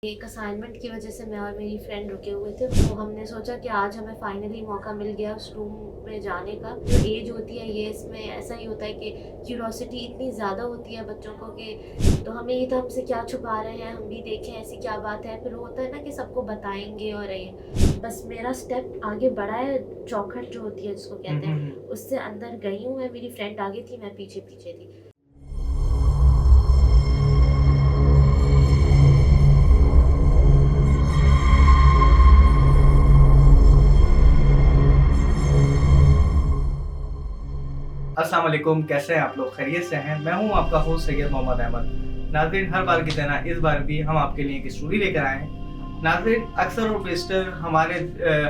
एक असाइनमेंट की वजह से मैं और मेरी फ्रेंड रुके हुए थे, तो हमने सोचा कि आज हमें फाइनली मौका मिल गया उस रूम में जाने का। जो एज होती है ये इसमें ऐसा ही होता है कि क्यूरोसिटी इतनी ज़्यादा होती है बच्चों को कि तो हमें ये था हमसे क्या छुपा रहे हैं, हम भी देखें ऐसी क्या बात है। फिर होता है ना कि सबको बताएंगे और ये बस मेरा स्टेप आगे बढ़ा है। चौखट जो होती है जिसको कहते हैं उससे अंदर गई हूँ मैं, मेरी फ्रेंड आगे थी, मैं पीछे पीछे थी। अस्सलाम वालेकुम, कैसे हैं आप लोग? खैरियत से हैं? मैं हूं आपका होस्ट सैयद मोहम्मद अहमद। नाज़रीन, हर बार की तरह इस बार भी हम आपके लिए एक स्टोरी लेकर आए हैं। नाज़रीन, अक्सर और बेशतर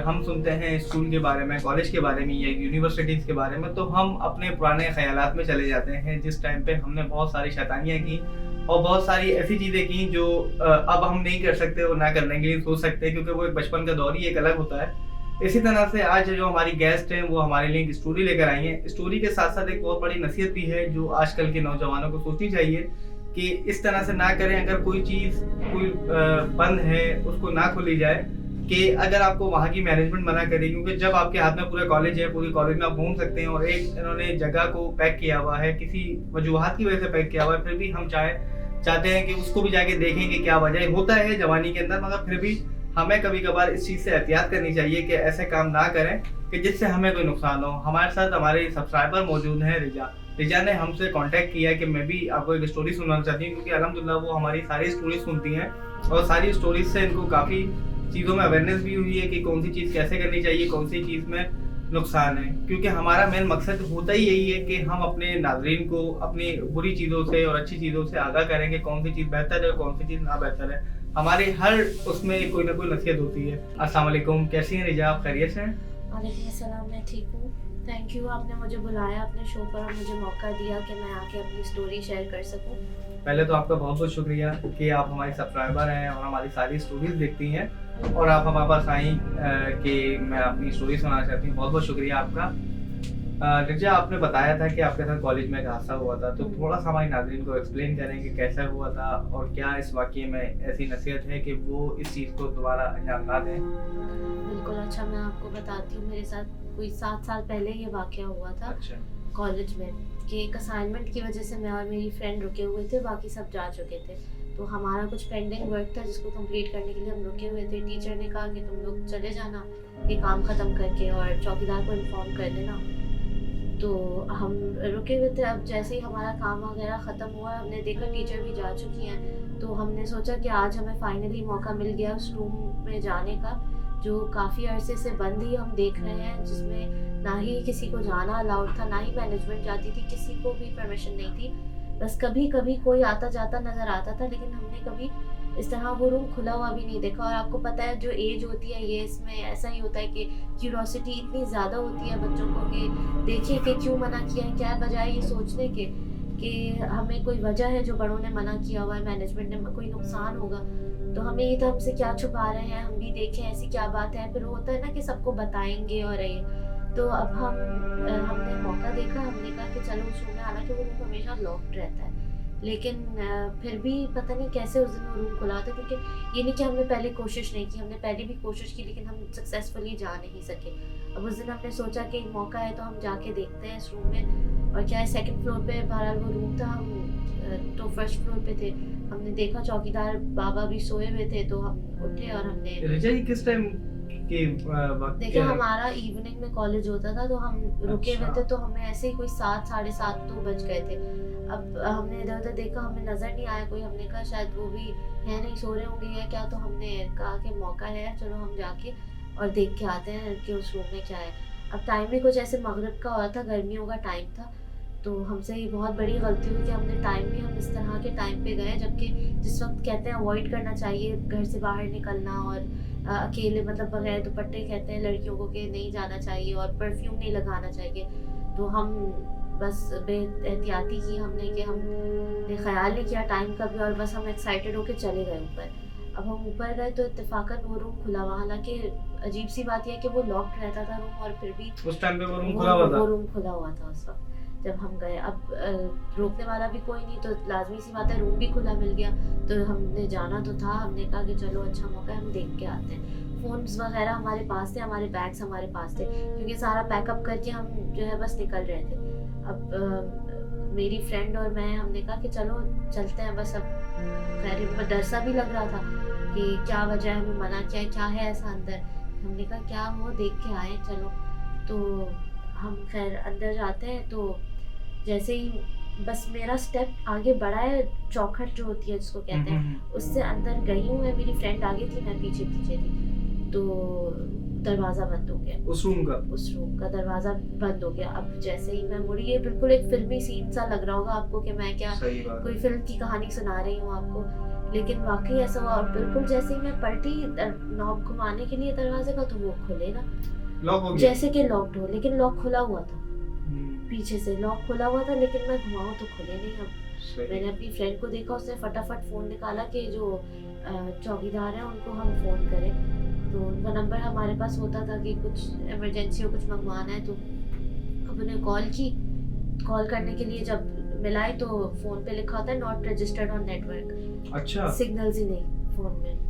हम सुनते हैं स्कूल के बारे में, कॉलेज के बारे में या यूनिवर्सिटीज़ के बारे में, तो हम अपने पुराने ख़यालात में चले जाते हैं जिस टाइम पे हमने बहुत सारी शैतानियाँ की और बहुत सारी ऐसी चीज़ें की जो अब हम नहीं कर सकते और ना करने के लिए सोच सकते हैं, क्योंकि वो एक बचपन का दौर ही एक अलग होता है। इसी तरह से आज जो हमारी गेस्ट हैं वो हमारे लिए एक स्टोरी लेकर आई हैं। स्टोरी के साथ-साथ एक बहुत बड़ी नसीहत भी है जो आजकल के नौजवानों को सोचनी चाहिए कि इस तरह से ना करें। अगर कोई चीज़ बंद है उसको ना खोली जाए, कि अगर आपको वहाँ की मैनेजमेंट मना करे, क्योंकि जब आपके हाथ में पूरा कॉलेज है, पूरी कॉलेज में आप घूम सकते हैं और एक इन्होंने जगह को पैक किया हुआ है, किसी वजूहात की वजह से पैक किया हुआ है, फिर भी हम चाहते हैं कि उसको भी जाके देखें कि क्या वजह है। होता है जवानी के अंदर, मगर फिर भी हमें कभी-कभार इस चीज़ से एहतियात करनी चाहिए कि ऐसे काम ना करें कि जिससे हमें कोई नुकसान हो। हमारे साथ हमारे सब्सक्राइबर मौजूद हैं रिजा। रिजा ने हमसे कॉन्टैक्ट किया कि मैं भी आपको एक स्टोरी सुनाना चाहती हूँ, क्योंकि अल्हम्दुलिल्लाह वो हमारी सारी स्टोरी सुनती हैं और सारी स्टोरीज़ से इनको काफ़ी चीज़ों में अवेयरनेस भी हुई है कि कौन सी चीज़ कैसे करनी चाहिए, कौन सी चीज़ में नुकसान है। क्योंकि हमारा मेन मकसद होता ही यही है कि हम अपने नाज़रीन को अपनी बुरी चीज़ों से और अच्छी चीज़ों से आगाह करें कि कौन सी चीज़ बेहतर है, कौन सी चीज़ ना बेहतर है। हमारे हर उसमें कोई ना कोई नसीहत होती है। अस्सलाम वालेकुम, कैसी हैं रिजा, आप खैरियत से हैं? वालेकुम अस्सलाम, मैं ठीक हूँ। थैंक यू, आपने मुझे बुलाया अपने शो पर और मुझे मौका दिया कि मैं आके अपनी स्टोरी शेयर कर सकूँ। पहले तो आपका बहुत-बहुत शुक्रिया कि आप हमारी सब्सक्राइबर हैं और हमारी सारी स्टोरीज़ देखती हैं और आप हमारे पास आईं कि मैं अपनी स्टोरी सुनाना चाहती हूँ। बहुत-बहुत शुक्रिया आपका। रिजा, आपने बताया था कि आपके साथ कॉलेज में एक हादसा हुआ था, तो थोड़ा-सा हमारी नाज़रीन को एक्सप्लेन करें कि कैसा हुआ था और क्या इस वाक़ये में ऐसी नसीहत है कि वो इस चीज़ को दोबारा अंजाम ना दें? बिल्कुल, अच्छा मैं आपको बताती हूँ, मेरे साथ कोई 7 साल पहले ये वाक़या हुआ था अच्छा। कॉलेज में कि एक असाइनमेंट की वजह से मैं और मेरी फ्रेंड रुके हुए थे, बाकी सब जा चुके थे। तो हमारा कुछ पेंडिंग वर्क था जिसको कंप्लीट करने के लिए हम रुके हुए थे। टीचर ने कहा कि तुम लोग चले जाना ये काम ख़त्म करके और चौकीदार को इन्फॉर्म कर देना। तो हम रुके हुए थे। अब जैसे ही हमारा काम वगैरह ख़त्म हुआ, हमने देखा टीचर भी जा चुकी हैं, तो हमने सोचा कि आज हमें फाइनली मौका मिल गया उस रूम में जाने का, जो काफ़ी अरसे से बंद ही हम देख रहे हैं, जिसमें ना ही किसी को जाना अलाउड था, ना ही मैनेजमेंट जाती थी, किसी को भी परमिशन नहीं थी। बस कभी-कभी कोई आता-जाता नज़र आता था, लेकिन हमने कभी इस तरह वो रूम खुला हुआ भी नहीं देखा। और आपको पता है जो एज होती है ये इसमें ऐसा ही होता है कि क्यूरोसिटी इतनी ज़्यादा होती है बच्चों को कि देखिए कि क्यों मना किया है, क्या बजाय ये सोचने के कि हमें कोई वजह है जो बड़ों ने मना किया हुआ है, मैनेजमेंट ने, कोई नुकसान होगा। तो हमें ये था हमसे क्या छुपा रहे हैं, हम भी देखें ऐसी क्या बात है। फिर होता है ना कि सबको बताएँगे और ये। तो अब हमने मौका देखा, हमने कहा कि चलो उस रूम में, हालाँकि वो रूम हमेशा लॉक्ड रहता है। लेकिन फिर भी पता नहीं कैसे उस दिन वो रूम खुला था, क्योंकि ये नहीं कि हमने पहले कोशिश नहीं की, हमने पहले भी कोशिश की लेकिन हम सक्सेसफुली जा नहीं सके। अब उस दिन हमने सोचा कि मौका है तो हम जाके देखते हैं इस रूम में। और क्या है, सेकंड फ्लोर पे बहरहाल वो रूम था, हम तो फर्स्ट फ्लोर पे थे। हमने देखा चौकीदार बाबा भी सोए हुए थे, तो हम उठे और हमने रिजा, ये किस टाइम की वक़्त देखिए, क्या है? हमारा इवनिंग में कॉलेज होता था, तो हम रुके हुए अच्छा। थे, तो हमें ऐसे ही कोई 7 साढ़े 7 तो बज गए थे। अब हमने इधर-उधर देखा, हमें नज़र नहीं आया कोई, हमने कहा शायद वो भी है नहीं, सो रहे होंगे या क्या। तो हमने कहा कि मौका है, चलो हम जाके और देख के आते हैं कि उस रूम में क्या है। अब टाइम भी कुछ ऐसे मगरिब का हो रहा था, गर्मियों का टाइम था, तो हमसे ये बहुत बड़ी गलती हुई कि हमने टाइम भी हम इस तरह के टाइम पे गए, जबकि जिस वक़्त कहते हैं अवॉइड करना चाहिए घर से बाहर निकलना, और अकेले मतलब बगैर दुपट्टे कहते हैं लड़कियों को कि नहीं जाना चाहिए और परफ्यूम नहीं लगाना चाहिए। तो हम बस बेएहतियाती की हमने कि हमने ख़्याल नहीं किया टाइम का भी, और बस हम एक्साइटेड होके चले गए ऊपर। अब हम ऊपर गए तो इत्तेफ़ाक़न वो रूम खुला हुआ, हालाँकि अजीब-सी बात ये है कि वो लॉक्ड रहता था रूम, और फिर भी उस टाइम पे वो रूम खुला हुआ था? वो रूम खुला हुआ था उस वक़्त। जब हम गए, अब रोकने वाला भी कोई नहीं, तो लाजमी सी बात है, रूम भी खुला मिल गया, तो हमने जाना तो था, हमने कहा कि चलो अच्छा मौका है, हम देख के आते हैं। फ़ोन्स वगैरह हमारे पास थे, हमारे बैग्स हमारे पास थे, क्योंकि सारा पैकअप करके हम जो है बस निकल रहे थे। अब मेरी फ्रेंड और मैं, हमने कहा कि चलो चलते हैं बस। अब खैर डर सा भी लग रहा था कि क्या वजह है, हमें मना किया है, क्या है ऐसा अंदर। हमने कहा क्या हो, देख के आए चलो। तो हम खैर अंदर जाते हैं, तो जैसे ही बस मेरा स्टेप आगे बढ़ा है, चौखट जो होती है जिसको कहते हैं, उससे अंदर गई हूँ मैं, मेरी फ्रेंड आगे थी, मैं पीछे पीछे थी, तो दरवाज़ा बंद हो गया। उस रूम का दरवाज़ा बंद हो गया। अब जैसे ही मैं मुड़ी, ये बिल्कुल एक फिल्मी सीन सा लग रहा होगा आपको कि मैं क्या कोई फिल्म की कहानी सुना रही हूँ आपको, लेकिन वाकई ऐसा हुआ। और बिल्कुल जैसे ही मैं पलटी नॉब घुमाने के लिए दरवाजे का, तो वो खुले ना, लॉक हो गया, जैसे कि लॉक्ड हो, लेकिन लॉक खुला हुआ था। पीछे से लॉक खुला हुआ था, लेकिन मैं घुमाऊं तो खुले नहीं। अब मैंने अपनी फ्रेंड को देखा, उसने फटाफट फ़ोन निकाला कि जो चौकीदार हैं उनको हम फ़ोन करें, तो उनका नंबर हमारे पास होता था कि कुछ इमरजेंसी हो, कुछ मंगवाना है। तो अब उन्हें कॉल करने के लिए जब मिलाई, तो फ़ोन पे लिखा होता है नॉट रजिस्टर्ड ऑन नेटवर्क। अच्छा, सिग्नल्स ही नहीं फ़ोन में।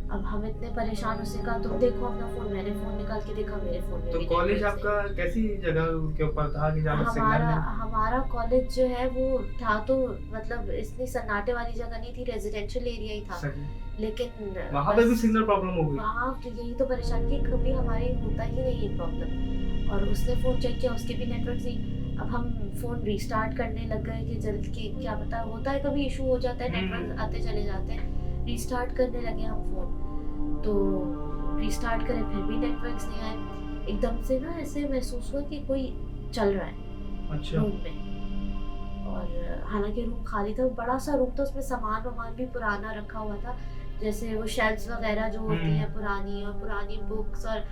अब हम इतने परेशान, उसने कहा तुम देखो अपना फ़ोन। मैंने फ़ोन निकाल के देखा, मेरे फ़ोन में तो भी कॉलेज आपका कैसी जगह के ऊपर था कि जहाँ सिग्नल नहीं? हमारा कॉलेज जो है वो था, तो मतलब इतनी सन्नाटे वाली जगह नहीं थी, रेजिडेंशियल एरिया ही था, लेकिन वहाँ पे भी सिग्नल प्रॉब्लम हो गई। वहाँ तो यही तो परेशानी कि कभी हमारे होता ही नहीं है प्रॉब्लम। और उसने फ़ोन चेक किया, उसके भी नेटवर्क नहीं। अब हम फ़ोन रीस्टार्ट करने लग गए कि जल्द के क्या पता, होता है कभी इशू हो जाता है, नेटवर्क आते चले जाते हैं। रीस्टार्ट करने लगे हम फ़ोन, तो रीस्टार्ट करें फिर भी नेटवर्क्स नहीं आए। एकदम से ना ऐसे महसूस हुआ कि कोई चल रहा है अच्छा। रूम में, और हालांकि रूम खाली था, बड़ा सा रूम था, उसमें सामान भी पुराना रखा हुआ था, जैसे वो शेल्फ्स वगैरह जो होती हैं पुरानी बुक्स, और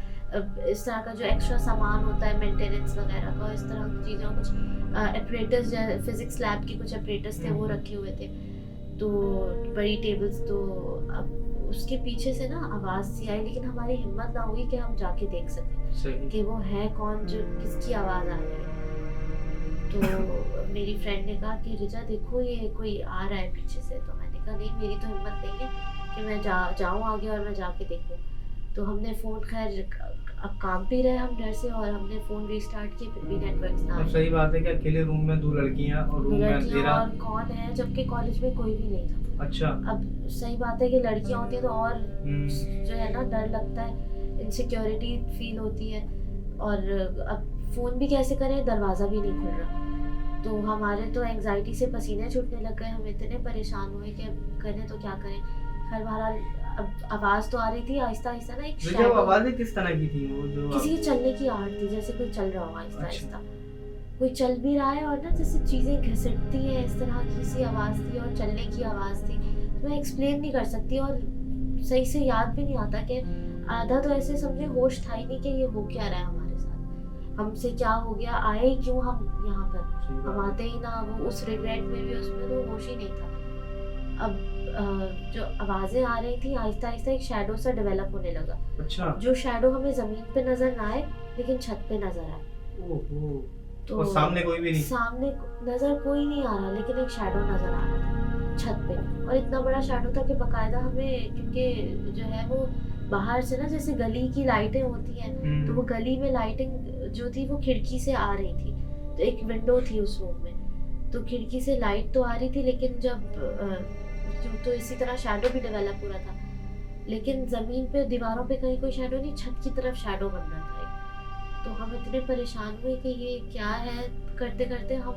इस तरह का जो एक्स्ट्रा सामान होता है मेंटेनेंस वगैरह का, इस तरह की चीज़ें, कुछ एपरेटर्स, फिजिक्स लैब के कुछ एपरेटर्स थे वो रखे हुए थे, तो बड़ी टेबल्स। तो अब उसके पीछे से ना आवाज़ सी आई, लेकिन हमारी हिम्मत ना हुई कि हम जाके देख सकें कि वो है कौन, जो किसकी आवाज़ आ रही है। तो मेरी फ्रेंड ने कहा कि रिजा देखो ये कोई आ रहा है पीछे से। तो मैंने कहा नहीं, मेरी तो हिम्मत नहीं है कि मैं जाऊँ आगे और मैं जाके देखूँ। तो हमने फ़ोन, खैर अब काम भी रहे हम डर से, और हमने फ़ोन रीस्टार्ट किए, फिर भी नेटवर्क्स ना आए। सही बात है कि अकेले रूम में 2 लड़कियां और रूम में अंधेरा, और कौन है, जबकि कॉलेज में कोई भी नहीं था। अच्छा। अब सही बात है कि लड़कियां होती हैं तो और जो है ना डर लगता है, इनसिक्योरिटी फील होती है, और अब फ़ोन भी कैसे करें, दरवाज़ा भी नहीं खुल रहा। तो हमारे तो एंग्जाइटी से पसीने छूटने लग गए, हम इतने परेशान हुए कि करें तो क्या करें। खैर बहरहाल अब आवाज़ तो आ रही थी आहिस्ता आहिस्ता ना, एक शैडो। आवाज़ें किस तरह की थी? वो जो किसी के चलने की आवाज़ थी, जैसे कोई चल रहा हो आहिस्ता आहिस्ता, कोई चल भी रहा है, और ना जैसे चीज़ें घिसटती हैं, इस तरह की सी आवाज़ थी, और चलने की आवाज़ थी। तो मैं एक्सप्लेन नहीं कर सकती, और सही से याद भी नहीं आता कि आधा तो ऐसे समझे होश था ही नहीं कि ये हो क्या रहा है हमारे साथ, हमसे क्या हो गया, आए क्यों हम यहाँ पर, हम आते ही ना। वो उस रिग्रेट में भी, उसमें तो होश ही नहीं था। अब जो आवाज़ें आ रही थी आहिस्ता आहिस्ता, एक शैडो सा डेवलप होने लगा। अच्छा। जो शैडो हमें ज़मीन पे नज़र ना आए, लेकिन छत पे नज़र आए। ओहो। तो और सामने कोई भी नहीं? सामने नज़र कोई नहीं आ रहा, लेकिन एक शैडो नज़र आ रहा था छत पे, और इतना बड़ा शैडो था कि बाकायदा हमें, क्योंकि जो है वो बाहर से ना जैसे गली की लाइटें होती हैं, तो वो गली में लाइटिंग जो थी वो खिड़की से आ रही थी, तो एक विंडो थी उस रूम में, तो खिड़की से लाइट तो आ रही थी, लेकिन जब तो इसी तरह शैडो भी डेवलप हो रहा था, लेकिन ज़मीन पे दीवारों पे कहीं कोई शैडो नहीं, छत की तरफ शैडो बन रहा था। तो हम इतने परेशान हुए कि ये क्या है, करते करते हम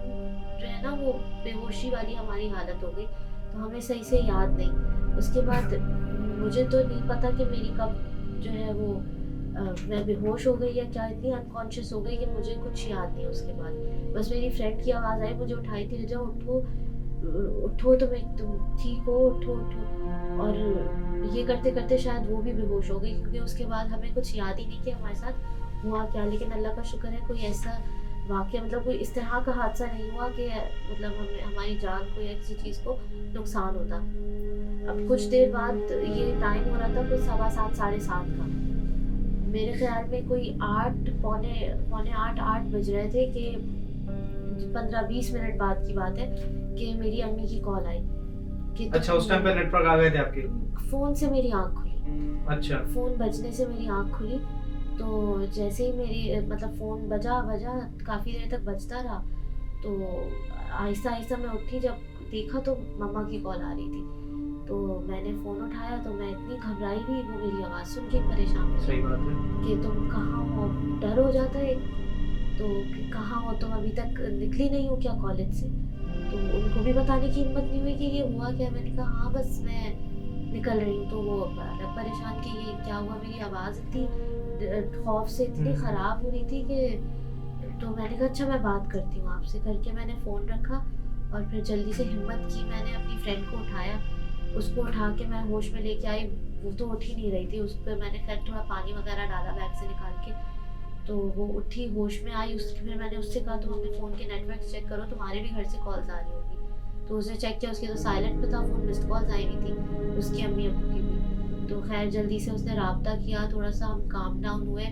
जो है ना वो बेहोशी वाली हमारी हालत हो गई, तो हमें सही से याद नहीं। उसके बाद मुझे तो नहीं पता कि मेरी कब जो है वो मैं बेहोश हो गई या क्या, इतनी अनकॉन्शियस हो गई कि मुझे कुछ याद नहीं। उसके बाद बस मेरी फ्रेंड की आवाज़ आई, मुझे उठाई थी, रिजा उठो उठो, तुम ठीक हो, उठो उठो। और ये करते करते शायद वो भी बेहोश हो गई, क्योंकि उसके बाद हमें कुछ याद ही नहीं कि हमारे साथ हुआ क्या। लेकिन अल्लाह का शुक्र है कोई ऐसा वाक़या, मतलब कोई इस तरह का हादसा नहीं हुआ कि मतलब हमें, हमारी जान को या किसी चीज़ को नुकसान होता। अब कुछ देर बाद ये टाइम हो रहा था कुछ 7:15 7:30 का, मेरे ख्याल में कोई 8 पौने 8 बज रहे थे कि 15-20 मिनट बाद की बात है कि मेरी अम्मी की कॉल आई कि अच्छा, उस टाइम पे नेटवर्क आ गए थे आपके? फ़ोन से मेरी आँख खुली। अच्छा। फ़ोन बजने से मेरी आँख खुली, तो जैसे ही मेरी मतलब फ़ोन बजा काफ़ी देर तक बजता रहा, तो आहिस्ता-आहिस्ता मैं उठी, जब देखा तो मम्मा की कॉल आ रही थी। तो मैंने फ़ोन उठाया तो मैं इतनी घबराई हुई, वो मेरी आवाज़ सुन के परेशान हो सही बात है। कि तुम कहाँ हो? डर हो जाता है, तो कि कहाँ हो तुम, अभी तक निकली नहीं हो क्या कॉलेज से? तो उनको भी बताने की हिम्मत नहीं हुई कि ये हुआ क्या? मैंने कहा हाँ बस मैं निकल रही हूँ। तो वो अलग परेशान कि ये क्या हुआ, मेरी आवाज़ इतनी खौफ से इतनी ख़राब हो रही थी कि तो मैंने कहा अच्छा मैं बात करती हूँ आपसे, करके मैंने फ़ोन रखा और फिर जल्दी से हिम्मत की, मैंने अपनी फ्रेंड को उठाया, उसको उठा के मैं होश में लेके आई। वो तो उठ ही नहीं रही थी, उस पर मैंने खैर थोड़ा पानी वगैरह डाला बैग से निकाल के, तो वो उठी, होश में आई। उसकी फिर मैंने उससे कहा तुम अपने फ़ोन के नेटवर्क चेक करो, तुम्हारे भी घर से कॉल्स आ रही होगी। तो उसने चेक किया, उसके तो साइलेंट पे था फ़ोन, मिस्ड कॉल्स आई हुई थी उसकी अम्मी अब्बू की भी। तो खैर जल्दी से उसने राब्ता किया, थोड़ा सा हम काम डाउन हुए,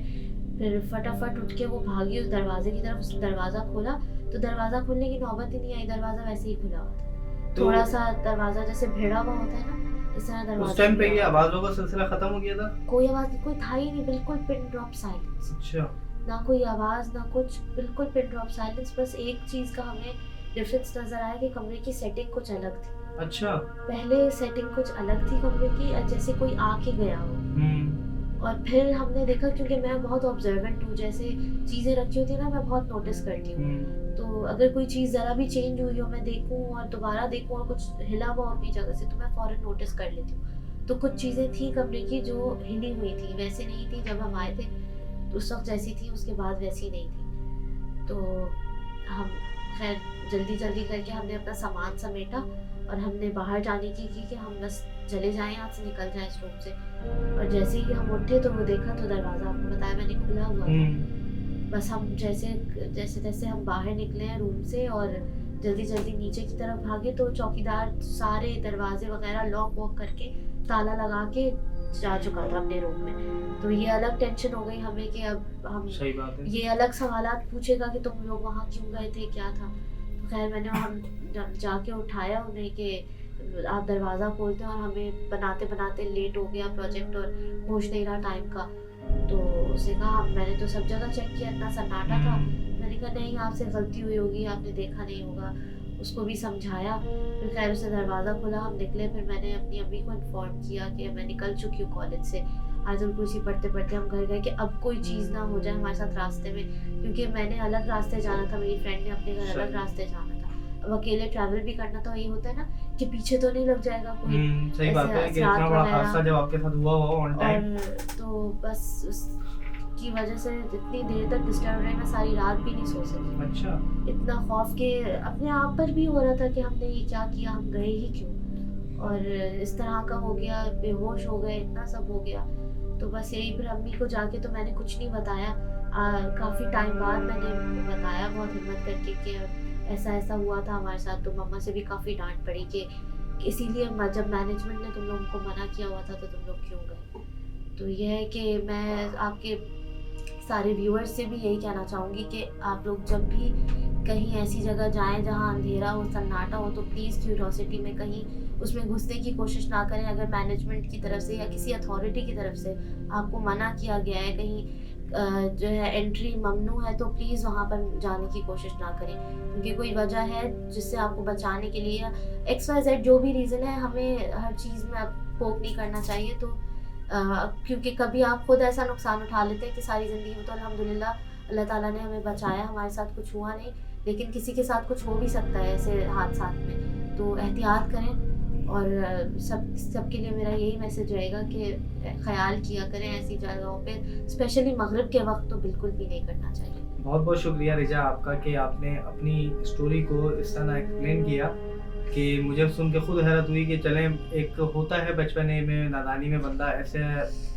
फिर फटाफट उठ के वो भागी उस दरवाजे की तरफ। उसने दरवाज़ा खोला तो दरवाज़ा खोलने की नौबत ही नहीं आई, दरवाज़ा वैसे ही खुला हुआ था। तो थोड़ा सा दरवाज़ा जैसे भिड़ा हुआ होता है ना, इस तरह दरवाज़ा। उस टाइम पे ये आवाज़ों का सिलसिला खत्म हो गया था? कोई आवाज़ नहीं, कोई था ही नहीं, बिल्कुल पिन ड्रॉप साइलेंस। अच्छा। ना कोई आवाज़ ना कुछ, बिल्कुल पिन ड्रॉप साइलेंस। बस एक चीज़ का हमें डिफरेंस नज़र आया कि कमरे की सेटिंग कुछ अलग थी। अच्छा। पहले सेटिंग कुछ अलग थी कमरे की, जैसे कोई आके गया हो। और फिर हमने देखा, क्योंकि मैं बहुत ऑब्जर्वेंट हूँ, जैसे चीज़ें रखी होती है ना मैं बहुत नोटिस करती हूँ। तो अगर कोई चीज़ ज़रा भी चेंज हुई हो, मैं देखूँ और दोबारा देखूँ और कुछ हिला हुआ अपनी जगह से, तो मैं फ़ौरन नोटिस कर लेती हूँ। तो कुछ चीज़ें थी कमरे की जो हिली हुई थी, वैसे नहीं थी जब हम आए थे उस वक्त जैसी थी, उसके बाद वैसी नहीं थी। तो हम खैर जल्दी करके हमने अपना सामान समेटा और हमने बाहर जाने की कि हम बस चले जाएं, यहाँ से निकल जाएं इस रूम से। और जैसे ही हम उठे तो वो देखा तो दरवाज़ा आपको बताया मैंने खुला हुआ था। बस हम जैसे तैसे हम बाहर निकले हैं रूम से और जल्दी नीचे की तरफ भागे, तो चौकीदार सारे दरवाजे वगैरह लॉक वॉक करके ताला लगा के जा चुका था अपने रूम में। तो ये अलग टेंशन हो गई हमें कि अब हम, सही बात है, ये अलग सवालात पूछेगा कि तुम लोग वहाँ क्यों गए थे, क्या था। तो खैर मैंने हम जाके उठाया उन्हें कि आप दरवाज़ा खोलते हैं, और हमें बनाते लेट हो गया प्रोजेक्ट और होश नहीं रहा टाइम का। तो उसने कहा मैंने तो सब जगह चेक किया, इतना सन्नाटा था। मैंने कहा नहीं आपसे गलती हुई होगी, आपने देखा नहीं होगा। उसको भी समझाया, फिर खैर उसने दरवाज़ा खोला, हम निकले। फिर मैंने अपनी अम्मी को इन्फॉर्म किया कि मैं निकल चुकी हूँ कॉलेज से। आयतुल कुर्सी पढ़ते हम घर गए कि अब कोई चीज़ ना हो जाए हमारे साथ रास्ते में, क्योंकि मैंने अलग रास्ते जाना था, मेरी फ्रेंड ने अपने घर अलग रास्ते जाना था। अब अकेले ट्रैवल भी करना तो ये होता है ना कि पीछे तो नहीं लग जाएगा कोई। सही बात है कि इतना बड़ा हादसा जब आपके साथ हुआ हो ऑन टाइम। तो बस उसकी वजह से इतनी देर तक डिस्टर्ब रहे, मैं सारी रात भी नहीं सो सकी। अच्छा। इतना खौफ के अपने आप पर भी हो रहा था कि हमने ये क्या किया, हम गए ही क्यों, और इस तरह का हो गया, बेहोश हो गए, इतना सब हो गया। तो बस यही, फिर अम्मी को जाके तो मैंने कुछ नहीं बताया। काफ़ी टाइम बाद मैंने बताया बहुत हिम्मत करके कि ऐसा हुआ था हमारे साथ। तो मम्मा से भी काफ़ी डांट पड़ी कि इसीलिए जब मैनेजमेंट ने तुम लोगों को मना किया हुआ था तो तुम लोग क्यों गए। तो यह है कि मैं आपके सारे व्यूअर्स से भी यही कहना चाहूँगी कि आप लोग जब भी कहीं ऐसी जगह जाएं जहां अंधेरा हो, सन्नाटा हो, तो प्लीज़ क्यूरोसिटी में कहीं उसमें घुसने की कोशिश ना करें। अगर मैनेजमेंट की तरफ से या किसी अथॉरिटी की तरफ से आपको मना किया गया है, कहीं जो है एंट्री ममनू है, तो प्लीज़ वहाँ पर जाने की कोशिश ना करें, क्योंकि कोई वजह है जिससे आपको बचाने के लिए, XYZ जो भी रीज़न है, हमें हर चीज़ में अब पोक नहीं करना चाहिए। तो क्योंकि कभी आप खुद ऐसा नुकसान उठा लेते हैं कि सारी ज़िंदगी में तो अल्हम्दुलिल्लाह अल्लाह ताला ने हमें बचाया, हमारे साथ कुछ हुआ नहीं, लेकिन किसी के साथ कुछ हो भी सकता है ऐसे हादसात में। तो एहतियात करें, और सबके लिए मेरा यही मैसेज रहेगा कि ख्याल किया करें ऐसी जगहों पे, स्पेशली मगरिब के वक्त तो बिल्कुल भी नहीं करना चाहिए। बहुत बहुत शुक्रिया रिजा आपका कि आपने अपनी स्टोरी को इस तरह एक्सप्लेन किया कि मुझे सुन के खुद हैरत हुई कि चलें, एक होता है बचपने में, नादानी में बंदा ऐसे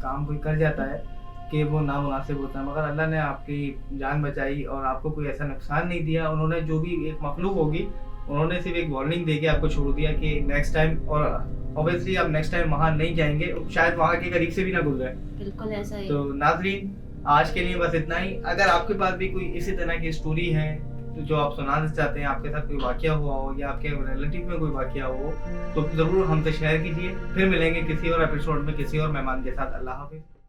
काम कोई कर जाता है कि वो नामुनासिब होता है, मगर अल्लाह ने आपकी जान बचाई और आपको कोई ऐसा नुकसान नहीं दिया। उन्होंने जो भी एक मखलूक होगी, उन्होंने सिर्फ एक वार्निंग देके आपको छोड़ दिया कि नेक्स्ट टाइम, और ऑब्वियसली आप नेक्स्ट टाइम वहाँ नहीं जाएंगे, शायद वहाँ के करीब से भी ना गुजरे। बिल्कुल ऐसा ही। तो नाज़रीन, आज के लिए बस इतना ही। अगर आपके पास भी कोई इसी तरह की स्टोरी है जो आप सुनाना चाहते हैं, आपके साथ कोई वाकया हुआ हो या आपके रिलेटिव में कोई वाकया हो, तो ज़रूर हमसे शेयर कीजिए। फिर मिलेंगे किसी और एपिसोड में किसी और मेहमान के साथ। अल्लाह हाफिज़।